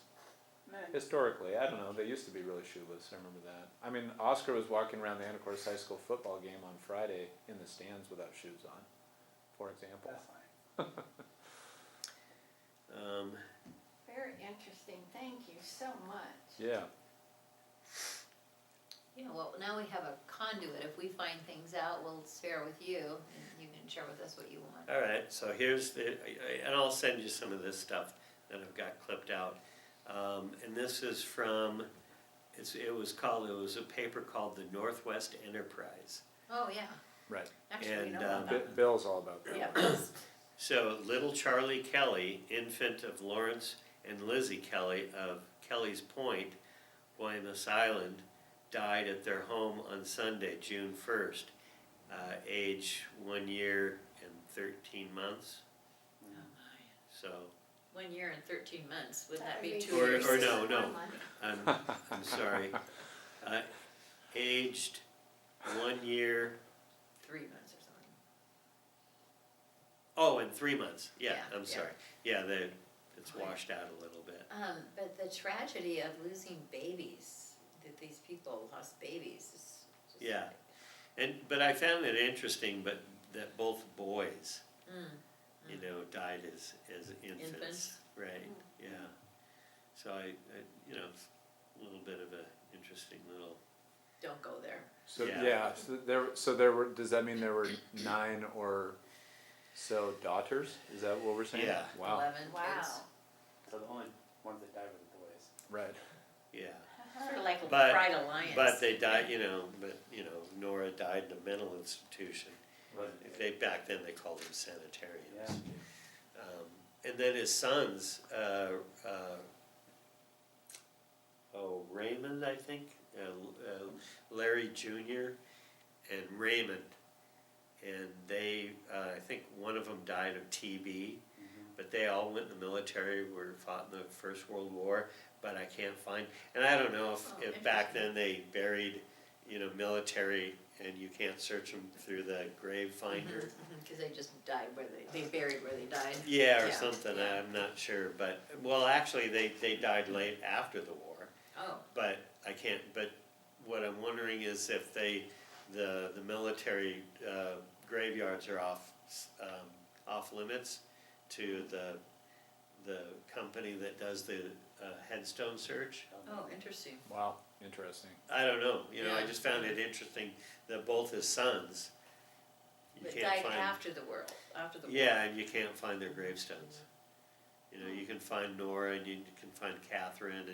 Man. Historically, I don't know, they used to be really shoeless, I remember that. I mean, Oscar was walking around the Anacortes High School football game on Friday in the stands without shoes on, for example. That's fine. Very interesting, thank you so much. Yeah, Yeah, well, now we have a conduit. If we find things out, we'll share with you and you can share with us what you want. All right, so here's and I'll send you some of this stuff that I've got clipped out. And this is from, it was a paper called the Northwest Enterprise. Oh, yeah. right. Actually, we And, know about Bi- that. Bill's all about that. Yeah, Bill's- So little Charlie Kelly, infant of Lawrence and Lizzie Kelly of Kelly's Point, Guemes Island, died at their home on Sunday, June 1st, age 1 year and 13 months. oh my. So 1 year and 13 months. Would that be That'd 2 Or- years? or no. 1 month. I'm sorry, aged 1 year, 3 months or something. oh, and 3 months, yeah, Yeah, I'm yeah. sorry. Yeah, it's washed out a little bit. But the tragedy of losing babies, that these people lost babies is just. Yeah. But I found it interesting, that both boys, Mm. died as infants. Infants. Right, yeah. So it's a little bit of a interesting little don't go there. So, Yeah. yeah, so there were, does that mean there were 9 or so daughters? Is that what we're saying? Yeah. Wow, 11 Wow. kids. So the only ones that died were the boys. right. Yeah. Sort of like a But- Pride Alliance. But they died, Nora died in a mental institution. If they, back then they called them sanitariums. Yeah. And then his sons, Raymond, I think, Larry Jr. and Raymond. And they, I think one of them died of TB, but they all went in the military, fought in the First World War, but I can't find, and I don't know if back then they buried, military and you can't search them through the grave finder. Cause they just died where they buried where they died. Yeah, or Yeah, something, yeah. I'm not sure, but, well, actually, they died late after the war, Oh, but I can't, but what I'm wondering is if the military graveyards are off limits to the company that does the headstone search. oh, interesting. Wow, interesting. I don't know, I Yeah. just found it interesting that both his sons, you But can't died find. after the war. Yeah, and you can't find their gravestones. You can find Nora and you can find Catherine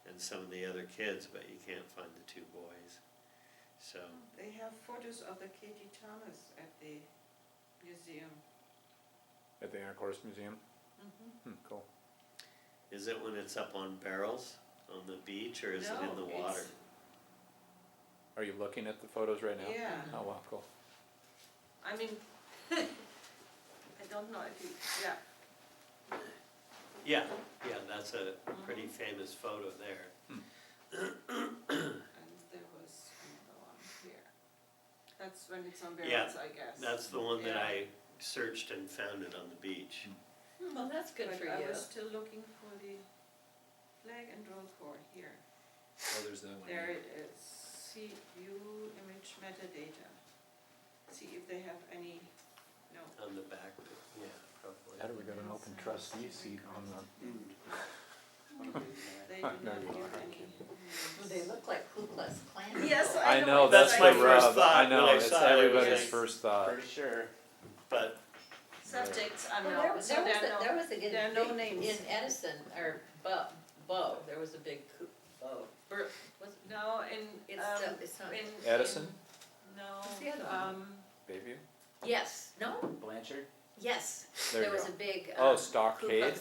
and some of the other kids, but you can't find the 2 boys. So, They have photos of the Katie Thomas at the museum. At the Intercourse Museum? Mm-hmm. Cool. is it when it's up on barrels on the beach or is it in the No, water? it's- Are you looking at the photos right now? Yeah, Oh, wow, cool. I mean, I don't know if you, yeah. Yeah, that's a pretty famous photo there. And there was another one here. That's when it's on Yeah, barrels, I guess. That's the one that Yeah. I searched and found it on the beach. Well, that's good But for I you. was still looking for the flag and roll corps here. Oh, there's that one. There it is. See view image metadata. See if they have any, no. On the back, yeah, probably. How do we got an open trustee seat on the? They do No, not you give are. any. Well, they look like Ku Klux Klan. Yes, people. I know, That's that's my the first rub. thought I when know, I it's saw it. I was everybody's like- first thought. Pretty sure. But, Subjects Well, unknown, so there are there no, was a good, there are no big- names. in Edison, or Bo, there was a big was, No, in, it's, it's not, in. Edison? in- No, What's the other one? Bayview? yes, no, Blanchard? yes, There there you was go. a big, Oh, Ku Stockade? Klux,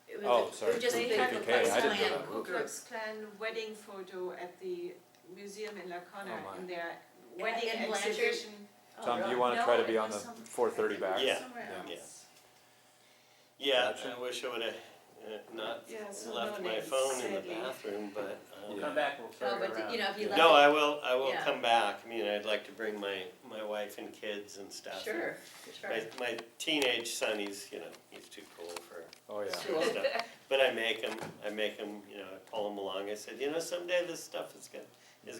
it was Oh, a- sorry, it was just a They big had Ku the Klux I didn't know Klan that. Ku group. Klux Klan wedding photo at the museum in Lacona Oh my. in their wedding in Blanchard? exhibition. Oh, Tom, do you really? wanna No, try to it be on was the some- 4:30 back? Yeah. Somewhere yeah. else. yeah, Gotcha. I wish I would've not Yeah, so left no my names, phone in the sadly. bathroom, but. We'll Yeah. come back, we'll throw No, it but around. if you left No, it, I will Yeah. come back. I mean, I'd like to bring my wife and kids and stuff. sure, sure. My teenage son, he's too cool for Oh, yeah. Too old. stuff. But I make him, I pull him along. I said, someday this stuff is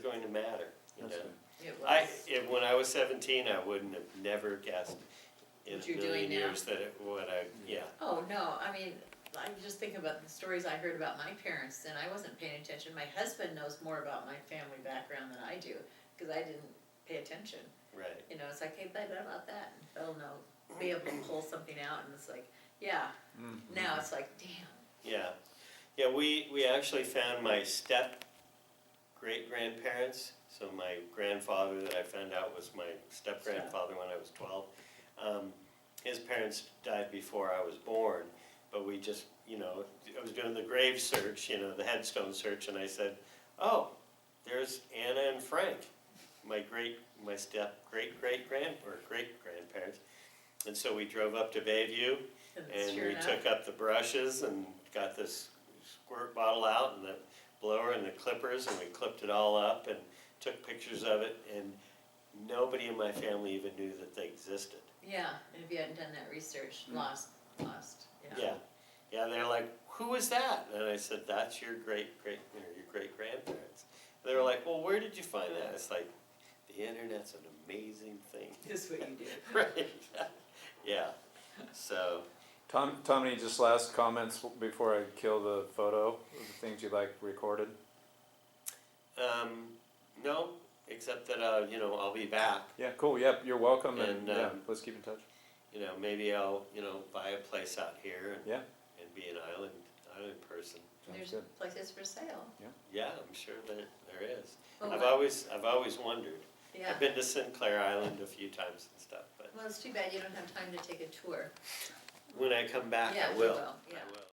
going to matter, That's good. It was. When I was 17, I wouldn't have never guessed in What a you're doing million now? years that it would, yeah. Oh, no, I mean, I'm just thinking about the stories I heard about my parents, and I wasn't paying attention. My husband knows more about my family background than I do, cause I didn't pay attention. Right. It's like, hey, blah, blah, about that, and they'll know, be able to pull something out, and it's like, yeah, Mhm. now it's like, damn. Yeah, we actually found my great-grandparents. So my grandfather that I found out was my step-grandfather when I was 12. His parents died before I was born, but we just, I was doing the grave search, the headstone search, and I said, oh, there's Anna and Frank, my great-grandparents. And so we drove up to Bayview, and Sure we enough. took up the brushes and got this squirt bottle out and the blower and the clippers, and we clipped it all up and took pictures of it, and nobody in my family even knew that they existed. Yeah, and if you hadn't done that research, lost, Yeah, they're like, who is that? And I said, that's your great-grandparents. They were like, well, where did you find that? It's like, the internet's an amazing thing. That's what you did. Right, yeah, so, Tom, any just last comments before I kill the photo of the things you like recorded? no, except that, you know, I'll be back. Yeah, cool, yeah, you're welcome, and, And, yeah, let's keep in touch. You know, maybe I'll, you know, buy a place out here Yeah, and be an island person. sounds There's good. places for sale. Yeah, I'm sure that there is. Oh, I've wow. always wondered. Yeah, I've been to Sinclair Island a few times and stuff, but well, it's too bad you don't have time to take a tour. when I come back, Yeah, I you will. will, yeah. I will.